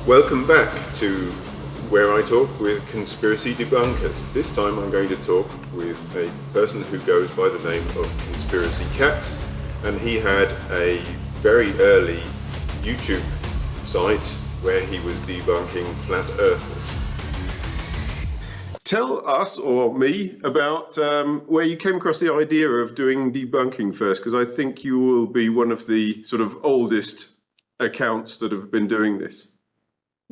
Welcome back to where I talk with conspiracy debunkers. This time I'm going to talk with a person who goes by the name of Conspiracy Catz, and he had a very early YouTube site where he was debunking flat earthers. Tell us, or me, about where you came across the idea of doing debunking first, because I think you will be one of the sort of oldest accounts that have been doing this.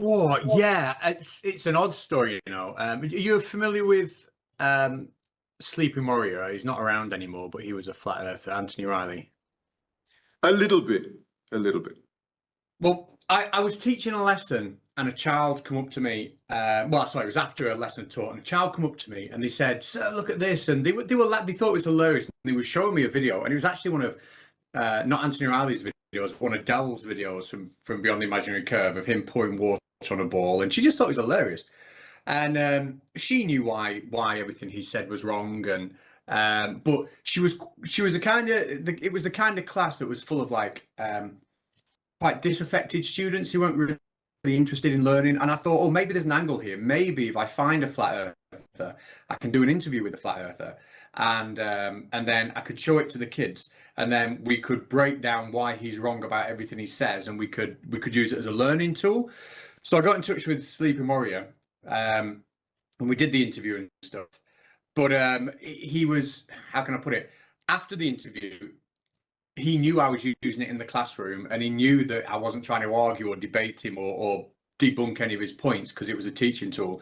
Oh, yeah, it's an odd story, you know. You're familiar with Sleepy Warrior? He's not around anymore, but he was a flat earther, Anthony Riley. A little bit. Well, I was teaching a lesson and a child come up to me. It was after a lesson taught, and a child come up to me and they said, "Sir, look at this." And they thought it was hilarious. They were showing me a video, and it was actually one of not Anthony Riley's videos, one of Dell's videos from Beyond the Imaginary Curve of him pouring water on a ball, and she just thought it was hilarious. And she knew why everything he said was wrong, and but she was a kind of it was the kind of class that was full of like quite disaffected students who weren't really interested in learning. And I thought, oh, maybe there's an angle here. Maybe if I find a flat earther, I can do an interview with a flat earther, and then I could show it to the kids, and then we could break down why he's wrong about everything he says, and we could use it as a learning tool. So I got in touch with Sleepy Warrior, and we did the interview and stuff. But he was, how can I put it? After the interview, he knew I was using it in the classroom, and he knew that I wasn't trying to argue or debate him or debunk any of his points because it was a teaching tool.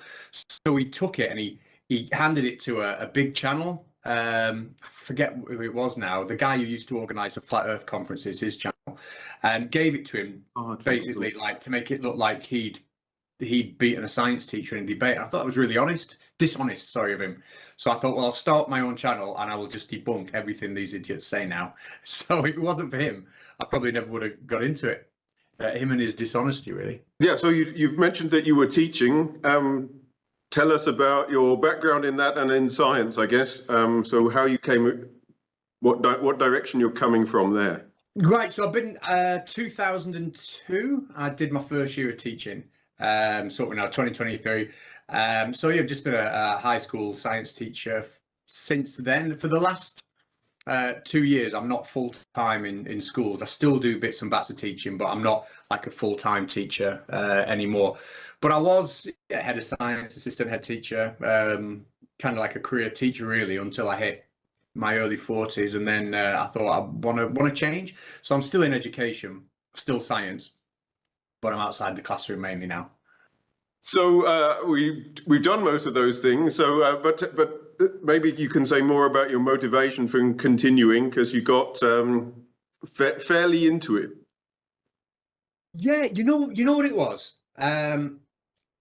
So he took it and he handed it to a big channel. I forget who it was now. The guy who used to organise the Flat Earth conferences, his channel, and gave it to him basically like to make it look like he'd beaten a science teacher in debate. And I thought it was really dishonest of him. So I thought, well, I'll start my own channel and I will just debunk everything these idiots say now. So if it wasn't for him, I probably never would have got into it. Him and his dishonesty, really. Yeah, so you've mentioned that you were teaching. Tell us about your background in that and in science, I guess. So how you came, what direction you're coming from there. Right, so I've been 2002, I did my first year of teaching. So we're now 2023. So yeah, I've just been a high school science teacher since then. For the last 2 years, I'm not full-time in schools. I still do bits and bats of teaching, but I'm not like a full-time teacher anymore. But I was head of science, assistant head teacher, kind of like a career teacher really, until I hit my early 40s, and then I thought I want to change. So I'm still in education, still science, but I'm outside the classroom mainly now. So we've done most of those things. So but maybe you can say more about your motivation for continuing, because you got fairly into it. Yeah, you know what it was.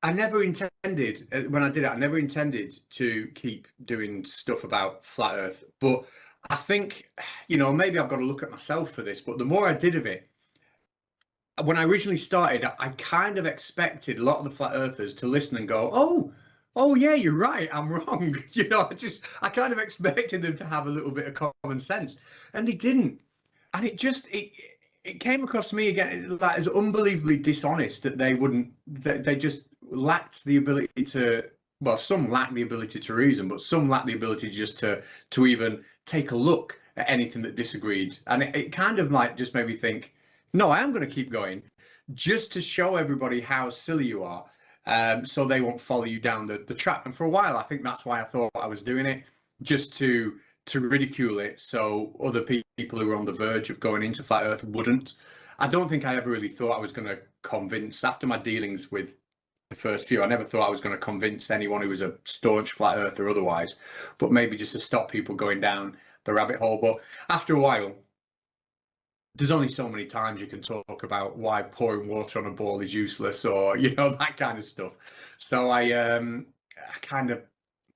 I never intended, when I did it, I never intended to keep doing stuff about flat Earth. But I think, maybe I've got to look at myself for this, but the more I did of it, when I originally started, I kind of expected a lot of the flat earthers to listen and go, oh yeah, you're right, I'm wrong. I kind of expected them to have a little bit of common sense, and they didn't. And it came across to me again that as unbelievably dishonest, that they just lacked the ability to, well, some lacked the ability to reason, but some lacked the ability just to even take a look at anything that disagreed. And it kind of like just made me think, no, I am going to keep going just to show everybody how silly you are, so they won't follow you down the trap. And for a while, I think that's why I thought I was doing it, just to ridicule it, so other people who were on the verge of going into flat Earth wouldn't. I don't think I ever really thought I was going to convince, after my dealings with the first few, I never thought I was going to convince anyone who was a staunch flat Earth or otherwise, but maybe just to stop people going down the rabbit hole. But after a while, there's only so many times you can talk about why pouring water on a ball is useless, or that kind of stuff. So I kind of,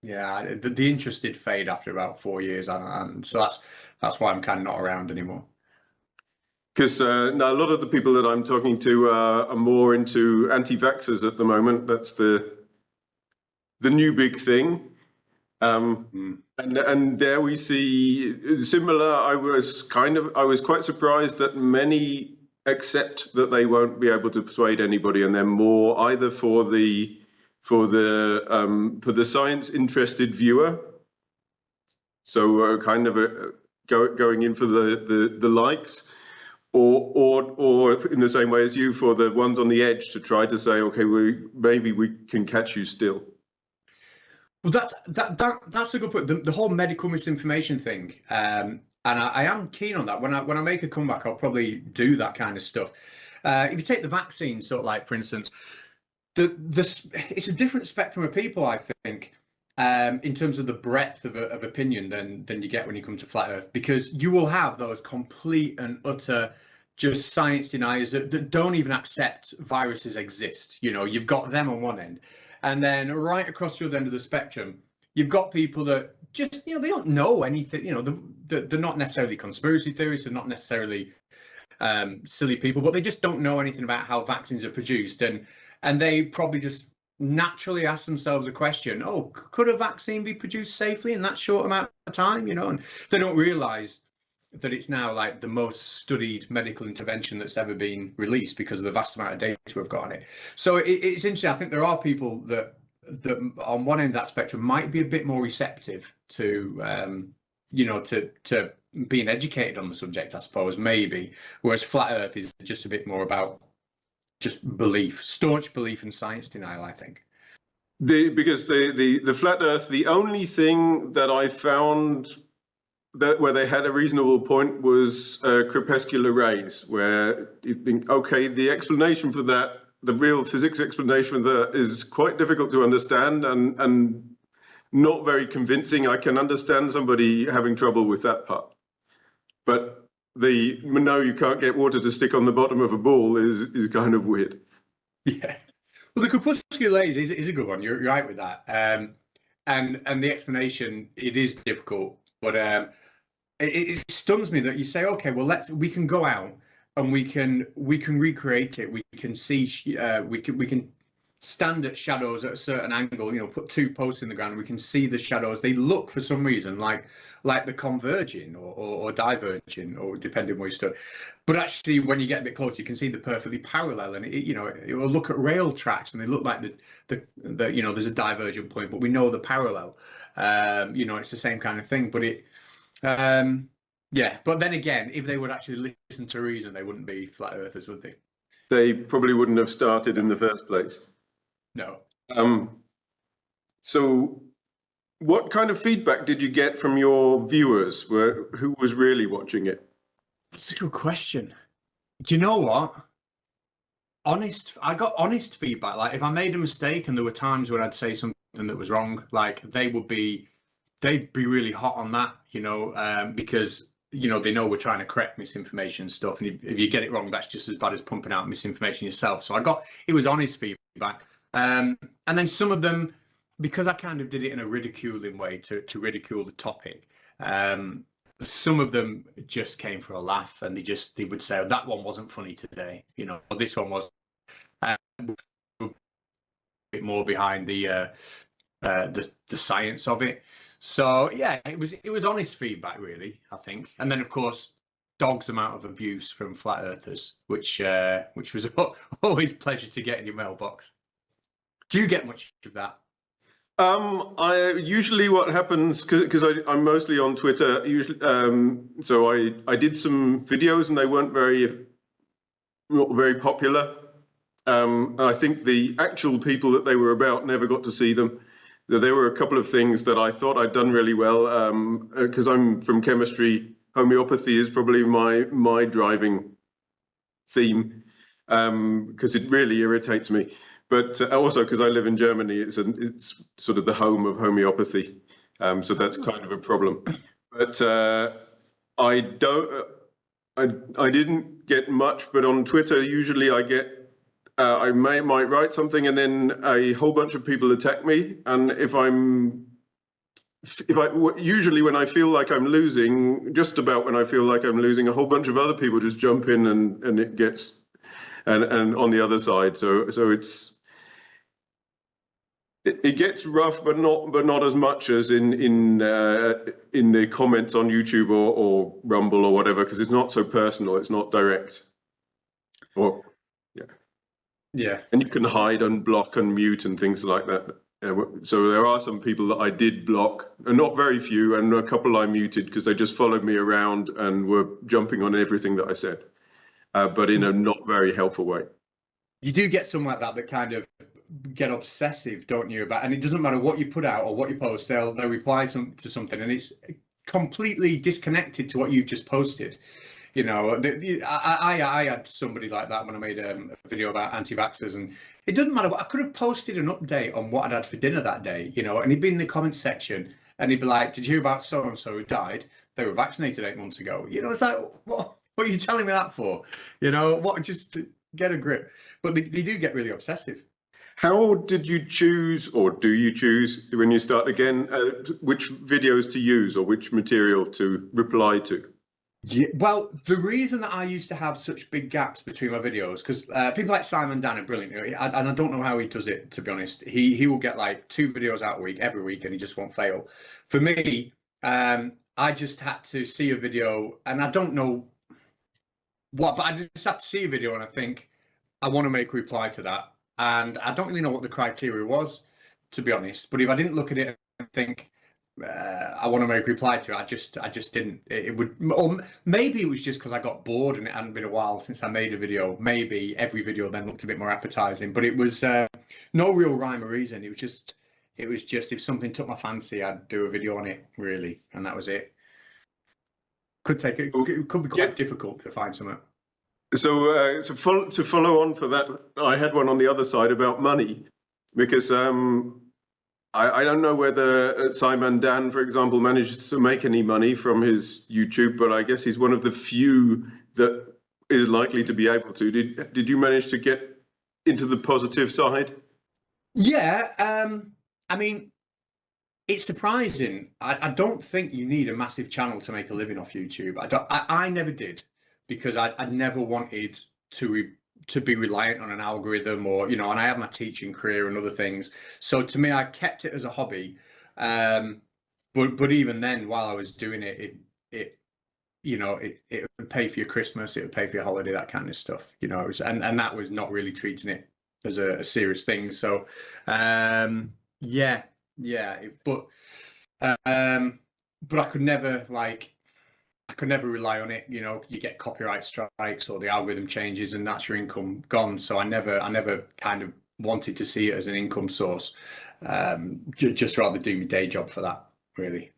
the interest did fade after about 4 years, and so that's why I'm kind of not around anymore. Because now a lot of the people that I'm talking to are more into anti-vaxxers at the moment. That's the new big thing. And there we see similar. I was quite surprised that many accept that they won't be able to persuade anybody, and they're more either for the science interested viewer, so kind of going in for the likes, or in the same way as you, for the ones on the edge, to try to say, okay, maybe we can catch you still. Well, that's a good point. The whole medical misinformation thing, and I am keen on that. When I make a comeback, I'll probably do that kind of stuff. If you take the vaccine, sort of like, for instance, it's a different spectrum of people, I think, in terms of the breadth of opinion than you get when you come to flat Earth, because you will have those complete and utter just science deniers that don't even accept viruses exist. You know, you've got them on one end, and then right across the other end of the spectrum, you've got people that just, you know, they don't know anything. You know, they're not necessarily conspiracy theorists, they're not necessarily silly people, but they just don't know anything about how vaccines are produced, and they probably just naturally ask themselves a question: oh, could a vaccine be produced safely in that short amount of time? You know, and they don't realize that it's now like the most studied medical intervention that's ever been released because of the vast amount of data we've got on it. So it's interesting. I think there are people that on one end of that spectrum might be a bit more receptive to you know, to being educated on the subject, I suppose, maybe, whereas flat Earth is just a bit more about just belief, staunch belief in science denial, I think. Because the flat Earth, the only thing that I found that where they had a reasonable point was crepuscular rays, where you think, okay, the explanation for that, the real physics explanation for that, is quite difficult to understand and not very convincing. I can understand somebody having trouble with that part, but no, you can't get water to stick on the bottom of a ball is kind of weird. Yeah. Well, the crepuscular rays is a good one. You're right with that. And the explanation, it is difficult, but it stuns me that you say, okay, well, we can go out and we can recreate it. We can see, we can stand at shadows at a certain angle. You know, put two posts in the ground. We can see the shadows. They look for some reason like they're converging or diverging, or depending where you stood. But actually, when you get a bit closer, you can see they're perfectly parallel, and you know, it will look at rail tracks and they look like the you know, there's a divergent point, but we know the parallel. You know, it's the same kind of thing, but yeah. But then again, if they would actually listen to reason, they wouldn't be flat earthers, would they? They probably wouldn't have started in the first place. No. So what kind of feedback did you get from your viewers? Who was really watching it? That's a good question. Do you know what? I got honest feedback. Like, if I made a mistake and there were times when I'd say something that was wrong, like they'd be really hot on that, you know, because, you know, they know we're trying to correct misinformation and stuff. And if you get it wrong, that's just as bad as pumping out misinformation yourself. So it was honest feedback. And then some of them, because I kind of did it in a ridiculing way to ridicule the topic, some of them just came for a laugh, and they would say, oh, that one wasn't funny today, you know, or this one was a bit more behind the science of it. So yeah, it was honest feedback, really, I think. And then, of course, dogs amount of abuse from flat earthers, which was always a pleasure to get in your mailbox. Do you get much of that? I usually, what happens, because I'm mostly on Twitter usually, so I did some videos and they weren't not very popular. I think the actual people that they were about never got to see them. There were a couple of things that I thought I'd done really well, because I'm from chemistry. Homeopathy is probably my driving theme, because it really irritates me. But also because I live in Germany, it's sort of the home of homeopathy, so that's kind of a problem. But I didn't get much. But on Twitter, usually I get I might write something, and then a whole bunch of people attack me. And usually when I feel like I'm losing, just about when I feel like I'm losing, a whole bunch of other people just jump in, and it gets and on the other side. So it gets rough, but not as much as in the comments on YouTube or Rumble or whatever, because it's not so personal. It's not direct. Or yeah. Yeah. And you can hide and block and mute and things like that. So there are some people that I did block, and not very few, and a couple I muted because they just followed me around and were jumping on everything that I said, but in a not very helpful way. You do get some like that kind of get obsessive, don't you? About, and it doesn't matter what you put out or what you post, they'll reply to something, and it's completely disconnected to what you've just posted. You know, I had somebody like that when I made a video about anti-vaxxers, and it doesn't matter. I could have posted an update on what I'd had for dinner that day, you know, and he'd be in the comments section and he'd be like, "Did you hear about so and so who died? They were vaccinated 8 months ago." You know, it's like, what are you telling me that for? You know, what? Just to get a grip. But they do get really obsessive. How did you choose, or do you choose when you start again, which videos to use or which material to reply to? Yeah, well, the reason that I used to have such big gaps between my videos, because people like Simon Dan are brilliant, and I don't know how he does it, to be honest. He will get like 2 videos out a week, every week, and he just won't fail. For me, I just had to see a video, and I don't know what, but I just have to see a video, and I think I want to make a reply to that, and I don't really know what the criteria was, to be honest. But if I didn't look at it and think, I want to make a reply to it, I just didn't. It would, or maybe it was just because I got bored and it hadn't been a while since I made a video. Maybe every video then looked a bit more appetizing, but it was no real rhyme or reason. It was just if something took my fancy, I'd do a video on it, really, and that was it. It could be quite difficult to find something. So, to follow on for that, I had one on the other side about money, because I don't know whether Simon Dan, for example, manages to make any money from his YouTube, but I guess he's one of the few that is likely to be able to. Did you manage to get into the positive side? Yeah, I mean, it's surprising. I don't think you need a massive channel to make a living off YouTube. I never did, because I never wanted to be reliant on an algorithm, or, you know, and I had my teaching career and other things. So to me, I kept it as a hobby. But even then, while I was doing it, it you know, it would pay for your Christmas, it would pay for your holiday, that kind of stuff. You know, it was, and that was not really treating it as a serious thing. So yeah, but I could never rely on it. You know, you get copyright strikes or the algorithm changes and that's your income gone. So I never kind of wanted to see it as an income source. Just rather do my day job for that, really.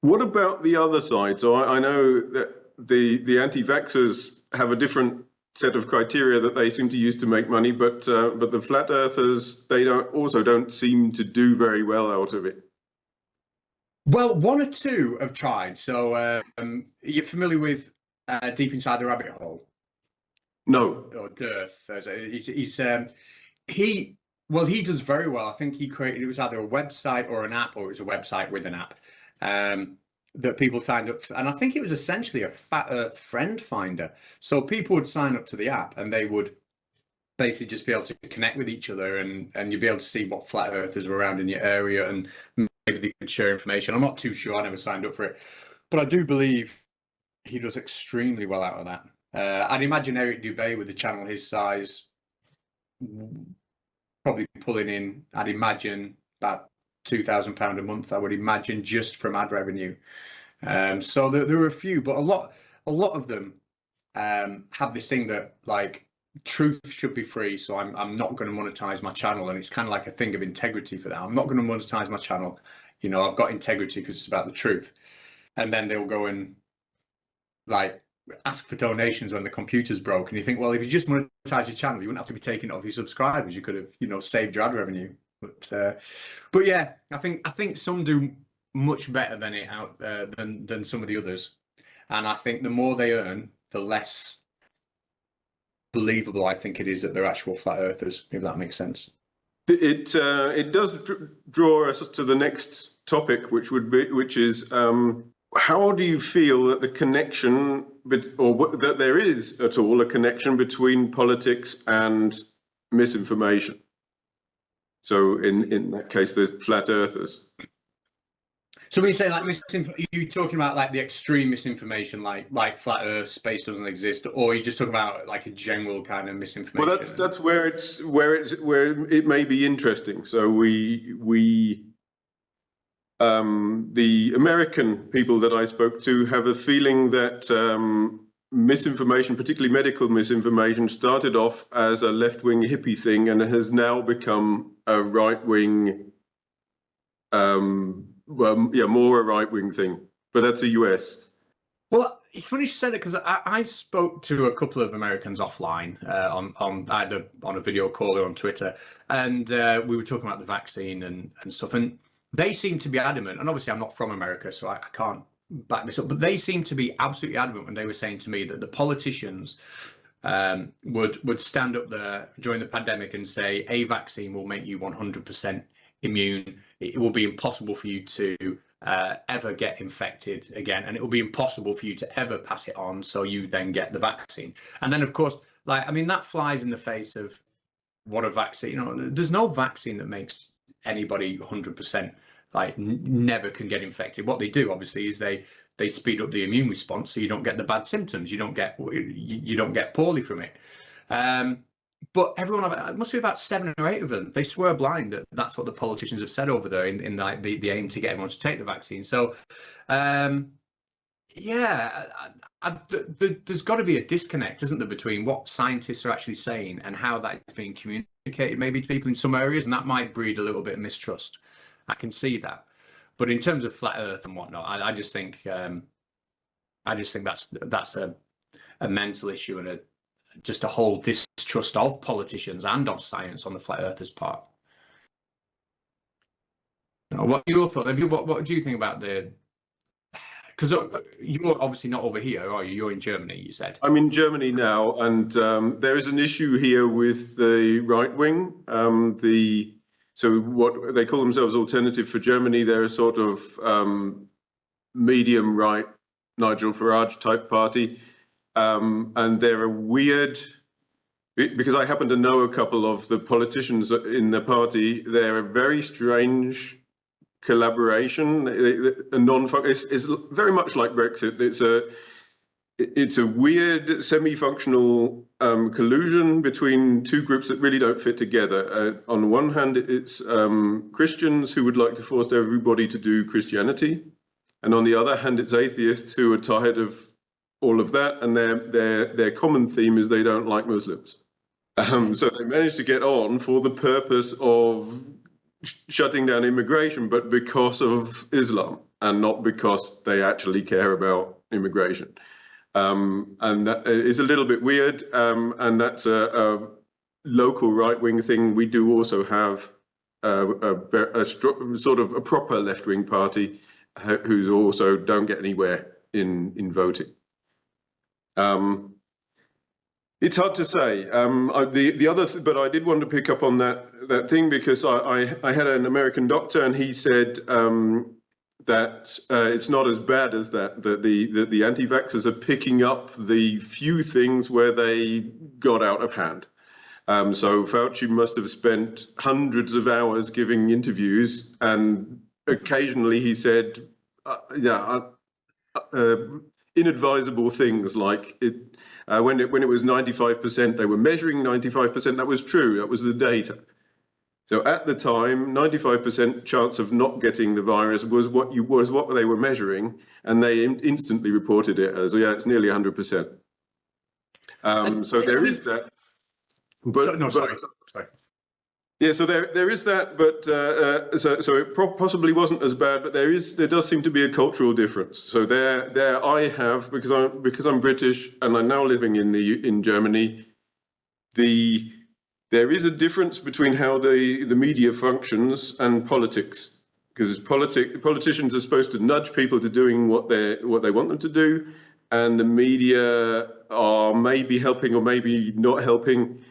What about the other side? So I know that the anti-vaxxers have a different set of criteria that they seem to use to make money, but the flat earthers, they don't seem to do very well out of it. Well, one or two have tried. So you're familiar with Deep Inside the Rabbit Hole? No. Or Dearth. He does very well. I think he created, it was either a website or an app, or it was a website with an app that people signed up to. And I think it was essentially a Flat Earth friend finder. So people would sign up to the app and they would basically just be able to connect with each other, and you'd be able to see what flat earthers were around in your area, and maybe they could share information. I'm not too sure. I never signed up for it, but I do believe he does extremely well out of that. I'd imagine Eric Dubay, with a channel his size, probably pulling in, I'd imagine, about £2,000 a month, I would imagine, just from ad revenue. So there are a few, but a lot of them have this thing that, like, truth should be free, so I'm not going to monetize my channel, and it's kind of like a thing of integrity for that. I'm not going to monetize my channel, you know, I've got integrity because it's about the truth. And then they'll go and, like, ask for donations when the computer's broke, and you think, well, if you just monetize your channel, you wouldn't have to be taking it off your subscribers. You could have, you know, saved your ad revenue. But yeah, I think some do much better than it out than some of the others, and I think the more they earn, the less believable I think it is that they're actual flat earthers, if that makes sense. It does draw us to the next topic, which is how do you feel that the connection, or that there is at all a connection between politics and misinformation? So in that case, there's flat earthers. So when you say like you talking about like the extreme misinformation, like flat Earth, space doesn't exist, or you just talking about like a general kind of Well, misinformation? that's where where it may be interesting. So the American people that I spoke to have a feeling that misinformation, particularly medical misinformation, started off as a left-wing hippie thing and has now become a right-wing, well, yeah, more a right-wing thing. But that's the US. Well, it's funny you said it because I spoke to a couple of Americans offline on either on a video call or on Twitter, and we were talking about the vaccine and stuff, and they seem to be adamant. And obviously, I'm not from America, so I can't back this up, but they seem to be absolutely adamant when they were saying to me that the politicians would stand up there during the pandemic and say a vaccine will make you 100% immune. It will be impossible for you to ever get infected again, and it will be impossible for you to ever pass it on. So you then get the vaccine, and then of course, like I mean, that flies in the face of what a vaccine. You know, there's no vaccine that makes anybody 100% like never can get infected. What they do, obviously, is they speed up the immune response, so you don't get the bad symptoms. You don't get poorly from it. But everyone, it must be about 7 or 8 of them. They swear blind that that's what the politicians have said over there in like the aim to get everyone to take the vaccine. So, yeah, there's got to be a disconnect, isn't there, between what scientists are actually saying and how that is being communicated maybe to people in some areas, and that might breed a little bit of mistrust. I can see that. But in terms of flat Earth and whatnot, I just think that's a mental issue and just a whole distrust of politicians and of science on the flat earthers' part. What your thought? What do you think about the? Because you're obviously not over here, are you? You're in Germany, you said. I'm in Germany now, and there is an issue here with the right wing. So what they call themselves Alternative for Germany, they're a sort of medium right, Nigel Farage type party, and they're a weird. Because I happen to know a couple of the politicians in the party, they're a very strange collaboration. It's very much like Brexit. It's a weird semi-functional collusion between two groups that really don't fit together. On one hand, it's Christians who would like to force everybody to do Christianity, and on the other hand, it's atheists who are tired of all of that, and their common theme is they don't like Muslims. So they managed to get on for the purpose of shutting down immigration, but because of Islam and not because they actually care about immigration. And that is a little bit weird, and that's a local right-wing thing. We do also have a sort of a proper left-wing party who also don't get anywhere in voting. It's hard to say. The other, but I did want to pick up on that thing because I had an American doctor and he said that it's not as bad as that. That the anti-vaxxers are picking up the few things where they got out of hand. So Fauci must have spent hundreds of hours giving interviews, and occasionally he said, inadvisable things like it. When it was 95%, they were measuring 95%. That was true. That was the data. So at the time, 95% chance of not getting the virus was what they were measuring, and they instantly reported it as, yeah, it's nearly 100%. So there is that. But sorry. Yeah, so there is that, but so it possibly wasn't as bad, but there does seem to be a cultural difference. So there I have, because I'm British and I'm now living in Germany, there is a difference between how the media functions and politics, because politicians are supposed to nudge people to doing what they want them to do, and the media are maybe helping or maybe not helping.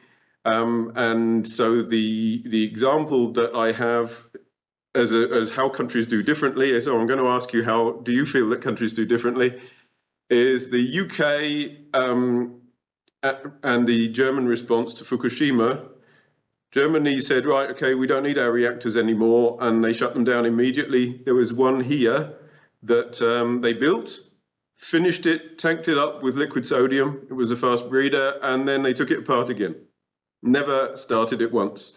And so the example that I have as how countries do differently, so I'm going to ask you, how do you feel that countries do differently, is the UK and the German response to Fukushima Germany said, right, okay, we don't need our reactors anymore, and they shut them down immediately. There was one here that they built, finished it, tanked it up with liquid sodium. It was a fast breeder, and then they took it apart again. Never started it once.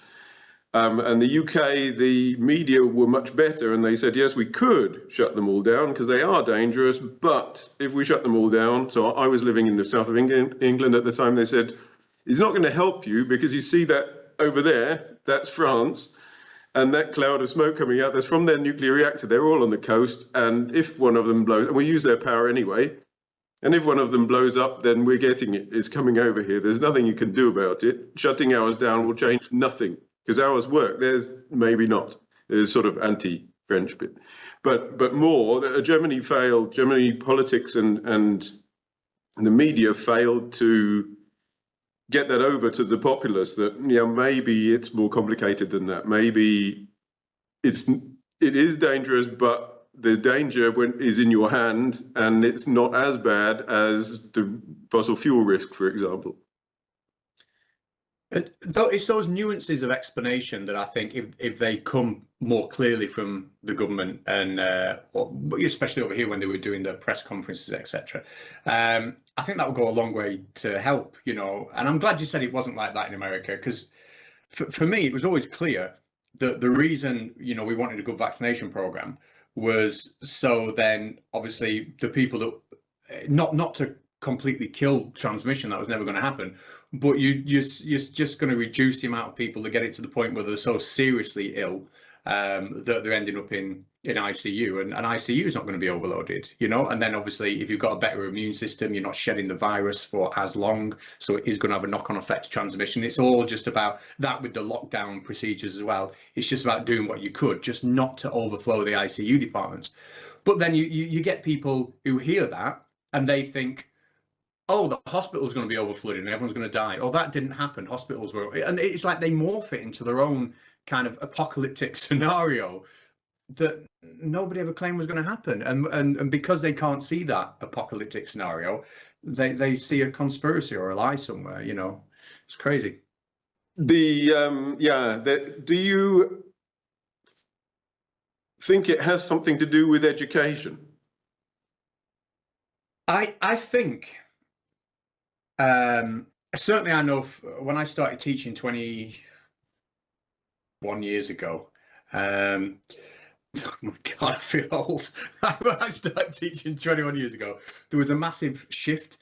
And the UK, the media were much better, and they said, yes, we could shut them all down because they are dangerous, but if we shut them all down, so I was living in the south of England at the time, they said, it's not going to help you because you see that over there, that's France, and that cloud of smoke coming out, that's from their nuclear reactor. They're all on the coast, and if one of them blows, and we use their power anyway, and if one of them blows up, then we're getting it. It's coming over here. There's nothing you can do about it. Shutting ours down will change nothing because ours work. There's maybe not. There's sort of anti-French bit, but more. Germany failed. Germany politics and the media failed to get that over to the populace that maybe it's more complicated than that. Maybe it is dangerous, but the danger is in your hand, and it's not as bad as the fossil fuel risk, for example. It's those nuances of explanation that I think if they come more clearly from the government and especially over here when they were doing the press conferences, etc., I think that will go a long way to help, and I'm glad you said it wasn't like that in America, because for me, it was always clear that the reason, we wanted a good vaccination program was so then obviously the people that, not to completely kill transmission, that was never going to happen, but you're just going to reduce the amount of people that get it to the point where they're so seriously ill that they're ending up in ICU, and ICU is not going to be overloaded, and then obviously if you've got a better immune system, you're not shedding the virus for as long, so it is going to have a knock-on effect to transmission. It's all just about that with the lockdown procedures as well. It's just about doing what you could, just not to overflow the ICU departments. But then you get people who hear that and they think, oh, the hospital's going to be overflooded and everyone's going to die. Oh, that didn't happen. Hospitals were, and it's like they morph it into their own kind of apocalyptic scenario that nobody ever claimed was going to happen. And because they can't see that apocalyptic scenario, they see a conspiracy or a lie somewhere. It's crazy. Do you think it has something to do with education? I think. Certainly, I know when I started teaching 21 years ago. Oh my God, I feel old. When I started teaching 21 years ago, there was a massive shift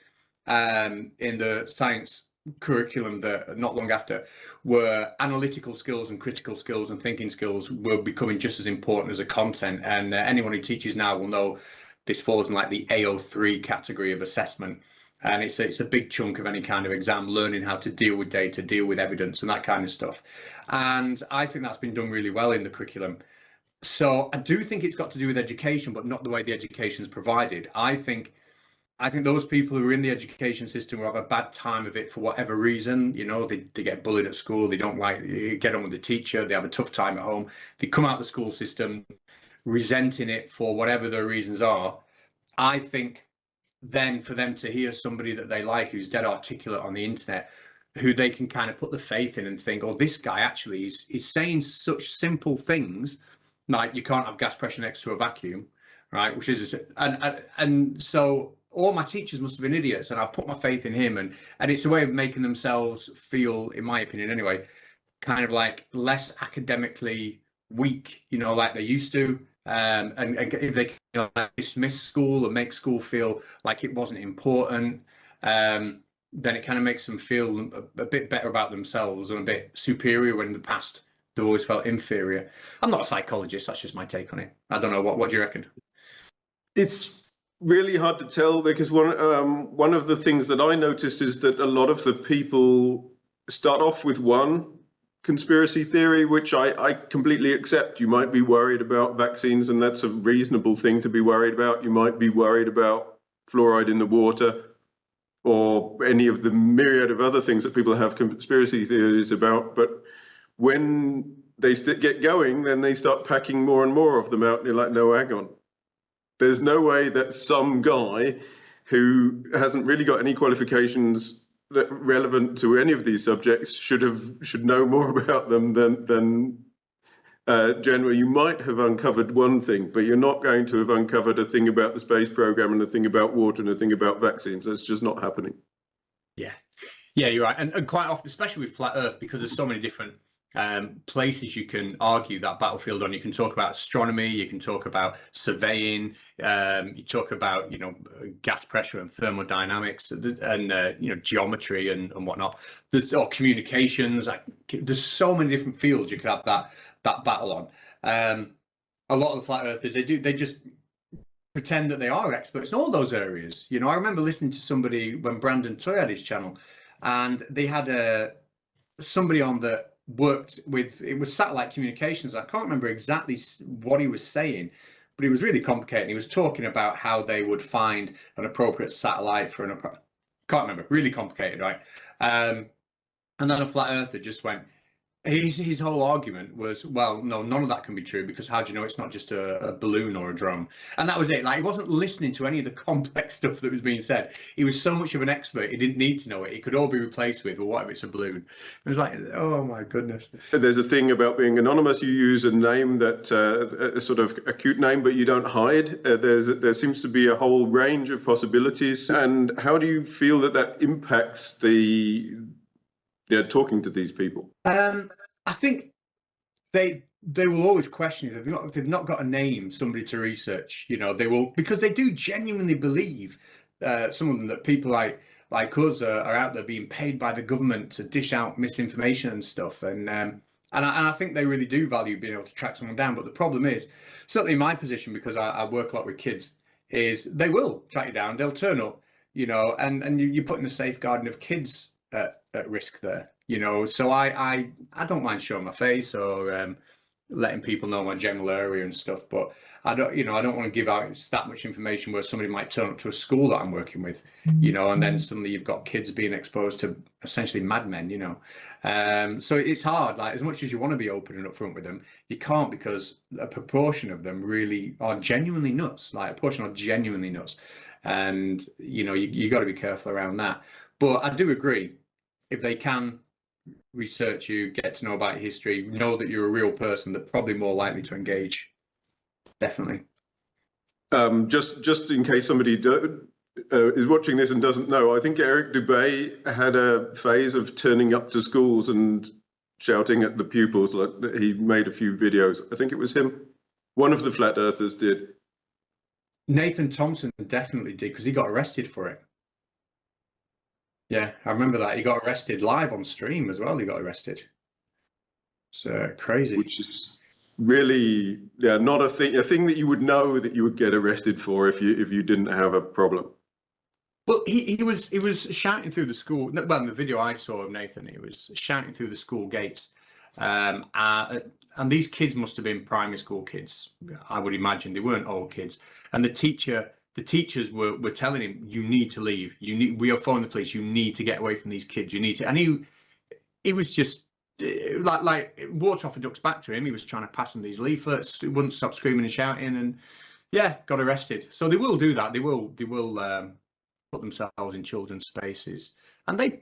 in the science curriculum that not long after, where analytical skills and critical skills and thinking skills were becoming just as important as the content. And anyone who teaches now will know this falls in like the AO3 category of assessment. And it's a big chunk of any kind of exam, learning how to deal with data, deal with evidence and that kind of stuff. And I think that's been done really well in the curriculum. So I do think it's got to do with education, but not the way the education is provided. I think those people who are in the education system who have a bad time of it for whatever reason, they get bullied at school, they don't get on with the teacher, they have a tough time at home, they come out of the school system resenting it for whatever their reasons are. I think then for them to hear somebody that they like who's dead articulate on the internet, who they can kind of put the faith in and think, oh, this guy actually is saying such simple things like you can't have gas pressure next to a vacuum, right? Which is, and so all my teachers must have been idiots, and I've put my faith in him, and it's a way of making themselves feel, in my opinion anyway, kind of like less academically weak, like they used to. And if they can dismiss school and make school feel like it wasn't important, then it kind of makes them feel a bit better about themselves and a bit superior, when in the past they've always felt inferior. I'm not a psychologist, that's just my take on it. I don't know, what do you reckon? It's really hard to tell, because one of the things that I noticed is that a lot of the people start off with one conspiracy theory, which I completely accept. You might be worried about vaccines, and that's a reasonable thing to be worried about. You might be worried about fluoride in the water, or any of the myriad of other things that people have conspiracy theories about. But when they get going, then they start packing more and more of them out, and you're like, no, hang on. There's no way that some guy who hasn't really got any qualifications that relevant to any of these subjects should know more about them than generally. You might have uncovered one thing, but you're not going to have uncovered a thing about the space program and a thing about water and a thing about vaccines. That's just not happening. Yeah, yeah, you're right. And quite often, especially with flat Earth, because there's so many different places you can argue that battlefield on. You can talk about astronomy, you can talk about surveying, you talk about, you know, gas pressure and thermodynamics and you know, geometry and whatnot. Or communications. Like, there's so many different fields you could have that battle on. A lot of the flat earthers, they just pretend that they are experts in all those areas. You know, I remember listening to somebody when Brandon Toy had his channel, and they had somebody on that worked with, it was satellite communications. I can't remember exactly what he was saying, but it was really complicated. He was talking about how they would find an appropriate satellite for can't remember, really complicated, right? And then a flat earther just went, his whole argument was, well, no, none of that can be true, because how do you know it's not just a balloon or a drone? And that was it. Like, he wasn't listening to any of the complex stuff that was being said. He was so much of an expert, he didn't need to know it. It could all be replaced with, well, what if it's a balloon? It was like, oh my goodness. There's a thing about being anonymous. You use a name that a sort of a cute name, but you don't hide. There seems to be a whole range of possibilities. And how do you feel that impacts talking to these people? I think they will always question you. If they've not got a name, somebody to research, you know, they will, because they do genuinely believe, some of them, that people like us are out there being paid by the government to dish out misinformation and stuff. And I think they really do value being able to track someone down. But the problem is, certainly in my position, because I work a lot with kids, is they will track you down. They'll turn up, you know, and you're putting the safeguarding of kids at risk there, you know. So I don't mind showing my face or letting people know my general area and stuff, but I don't want to give out that much information where somebody might turn up to a school that I'm working with, you know, and then suddenly you've got kids being exposed to essentially madmen, you know. So it's hard. Like, as much as you want to be open and upfront with them, you can't, because a proportion of them really are genuinely nuts. Like, a portion are genuinely nuts, and you know, you got to be careful around that. But I do agree, if they can research you, get to know about your history, know that you're a real person, they're probably more likely to engage. Definitely. Just in case somebody is watching this and doesn't know, I think Eric Dubay had a phase of turning up to schools and shouting at the pupils. Like, he made a few videos. I think it was him. One of the flat earthers did. Nathan Thompson definitely did, because he got arrested for it. Yeah, I remember that. He got arrested live on stream as well. He got arrested. So crazy. Which is really, not a thing that you would know that you would get arrested for if you didn't have a problem. Well, he was shouting through the school. Well, in the video I saw of Nathan, he was shouting through the school gates. And these kids must have been primary school kids, I would imagine. They weren't old kids. And the teachers were telling him, you need to leave. We are phoning the police. You need to get away from these kids. You need to. And he was just like water off a duck's back to him. He was trying to pass him these leaflets. He wouldn't stop screaming and shouting, and yeah, got arrested. So they will do that. They will put themselves in children's spaces, and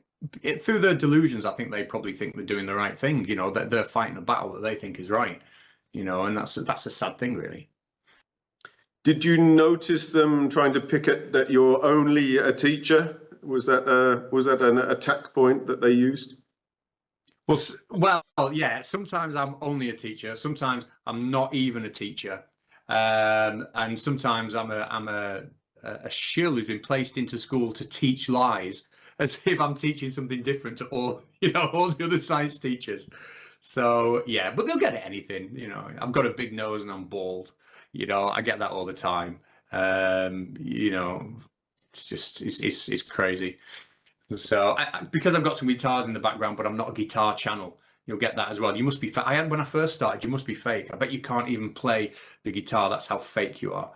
through their delusions, I think they probably think they're doing the right thing. You know, that they're fighting a battle that they think is right. You know, and that's a sad thing, really. Did you notice them trying to pick at that you're only a teacher? Was that an attack point that they used? Well, yeah. Sometimes I'm only a teacher. Sometimes I'm not even a teacher, and sometimes I'm a shill who's been placed into school to teach lies, as if I'm teaching something different to all the other science teachers. So yeah, but they'll get at anything. You know, I've got a big nose and I'm bald. You know, I get that all the time. You know, it's crazy. So because I've got some guitars in the background, but I'm not a guitar channel, you'll get that as well. You must be. When I first started, you must be fake. I bet you can't even play the guitar. That's how fake you are.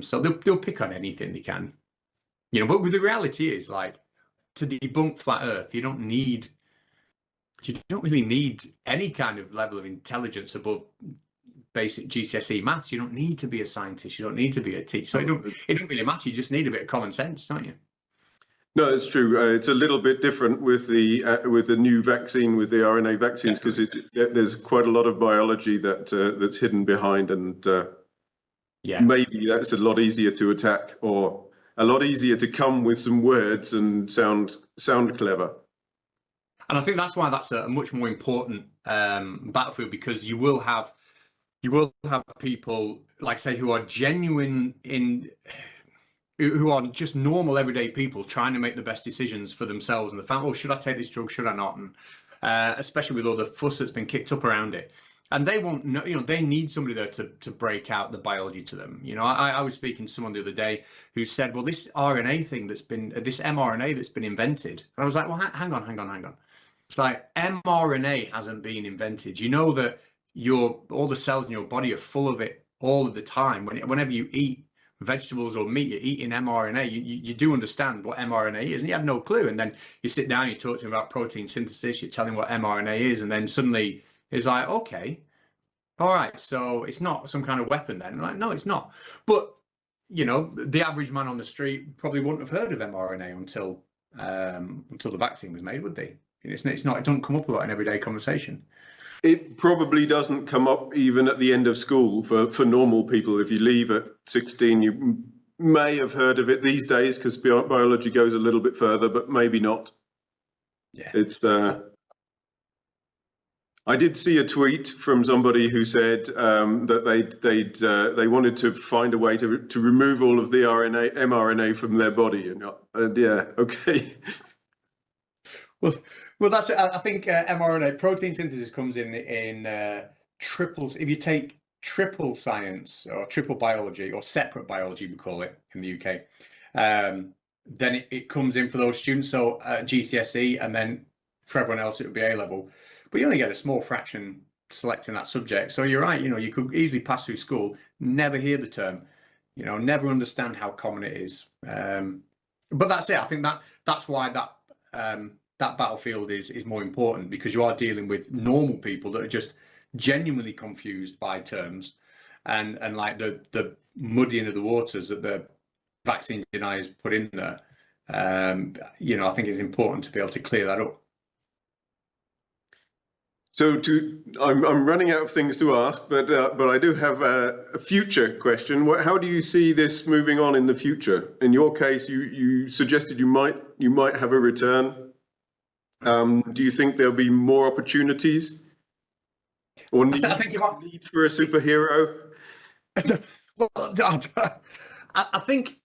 So they'll pick on anything they can, you know. But the reality is, like, to debunk flat Earth, you don't really need any kind of level of intelligence above basic GCSE maths. You don't need to be a scientist. You don't need to be a teacher. So it don't really matter. You just need a bit of common sense, don't you? No, it's true. It's a little bit different with the new vaccine, with the RNA vaccines, because there's quite a lot of biology that's hidden behind, and Yeah. maybe that's a lot easier to attack, or a lot easier to come with some words and sound clever. And I think that's why that's a much more important battlefield, because you will have people, like say, who are genuine who are just normal everyday people trying to make the best decisions for themselves and the family. Oh, should I take this drug? Should I not? And especially with all the fuss that's been kicked up around it. And they won't know, they need somebody there to break out the biology to them. I was speaking to someone the other day who said, well, this RNA thing this mRNA that's been invented. And I was like, well, hang on. It's like mRNA hasn't been invented. You know that all the cells in your body are full of it all of the time. Whenever you eat vegetables or meat, you're eating mRNA. You do understand what mRNA is, and you have no clue. And then you sit down, you talk to him about protein synthesis, you tell him what mRNA is, and then suddenly it's like, okay, all right, so it's not some kind of weapon then. Like, no, it's not. But the average man on the street probably wouldn't have heard of mRNA until the vaccine was made, would they? It's not. It doesn't come up a lot in everyday conversation. It probably doesn't come up even at the end of school for normal people. If you leave at 16, you may have heard of it these days because biology goes a little bit further, but maybe not. Yeah. It's. I did see a tweet from somebody who said that they wanted to find a way to remove all of the mRNA from their body, and yeah, okay. Well, that's it. I think mRNA protein synthesis comes in triples. If you take triple science or triple biology or separate biology, we call it in the UK, then it comes in for those students. So GCSE, and then for everyone else it would be A level. But you only get a small fraction selecting that subject. So you're right. You could easily pass through school, never hear the term, never understand how common it is. But that's it. I think that's why that battlefield is more important, because you are dealing with normal people that are just genuinely confused by terms, and like the muddying of the waters that the vaccine deniers put in there. I think it's important to be able to clear that up. So I'm running out of things to ask, but I do have a future question. How do you see this moving on in the future? In your case, you suggested you might have a return. Do you think there'll be more opportunities, or need for a superhero? Well, I think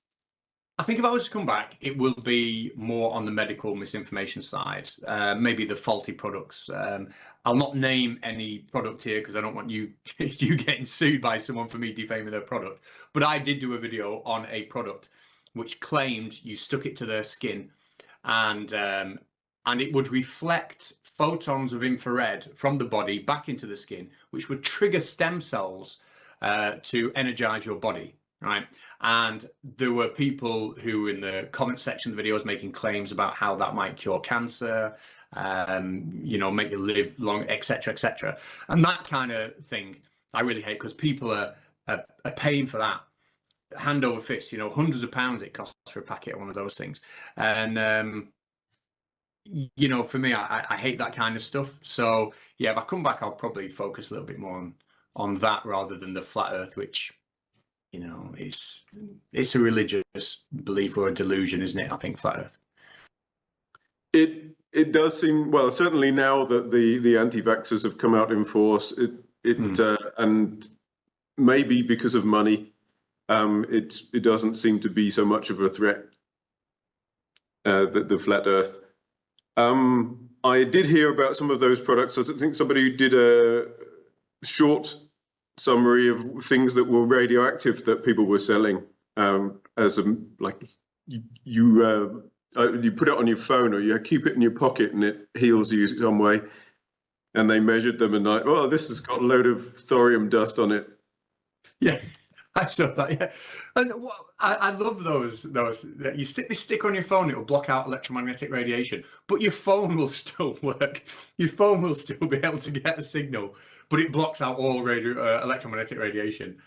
if I was to come back, it will be more on the medical misinformation side, maybe the faulty products. I'll not name any product here because I don't want you getting sued by someone for me defaming their product. But I did do a video on a product which claimed you stuck it to their skin, and it would reflect photons of infrared from the body back into the skin, which would trigger stem cells to energize your body. Right. And there were people who in the comment section of the video was making claims about how that might cure cancer, make you live long, etc., etc. And that kind of thing I really hate, because people are paying for that hand over fist. Hundreds of pounds it costs for a packet of one of those things. And for me, I hate that kind of stuff. So yeah, if I come back, I'll probably focus a little bit more on that rather than the flat earth, which it's a religious belief or a delusion, isn't it? I think flat earth. It does seem, well, certainly now that the anti-vaxxers have come out in force, and maybe because of money, it doesn't seem to be so much of a threat, the flat earth. I did hear about some of those products. I think somebody did a short summary of things that were radioactive that people were selling, as you put it on your phone, or you keep it in your pocket and it heals you some way. And they measured them and like, well, this has got a load of thorium dust on it. Yeah, I saw that. Yeah, and I love those. You stick this stick on your phone, it will block out electromagnetic radiation, but your phone will still work. Your phone will still be able to get a signal, but it blocks out all electromagnetic radiation.